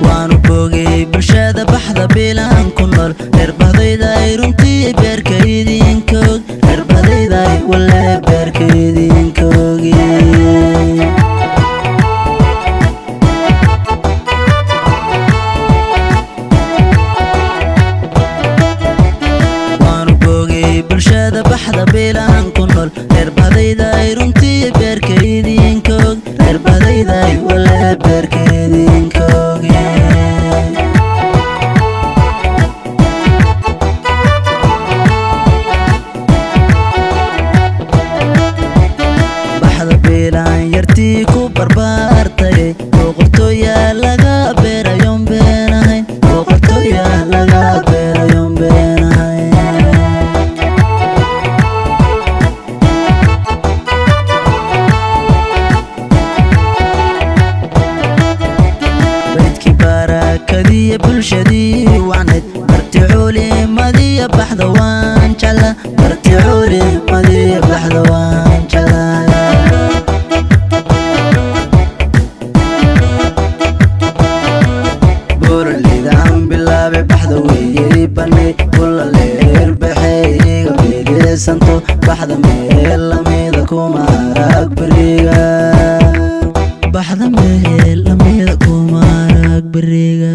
waanu boogay bulshada baxda bilaan ku nool reer bahdayda ay runtii beerkaydinkoog reer bahdayda ay wale beerkaydinkoog waanu boogay bulshada baxda bilaan ku nool reer bahdayda ay runtii beerkaydinkoog reer bahdayda ay wale beerkaydinkoog yartii ku barbaartay boqortooyaa laga beerayoon beenahayn boqortooyaa laga beerayoon beenahayn baydkii barakadiya bulshadii wacnayd barti culimadiya baxda waan jeclaa barti culimadiya baxda waan jeclaa baxda weeyay banay kula leer baxayga beesanto baxda meel lamida kuma arag bariga baxda meel lamida kuma arag bariga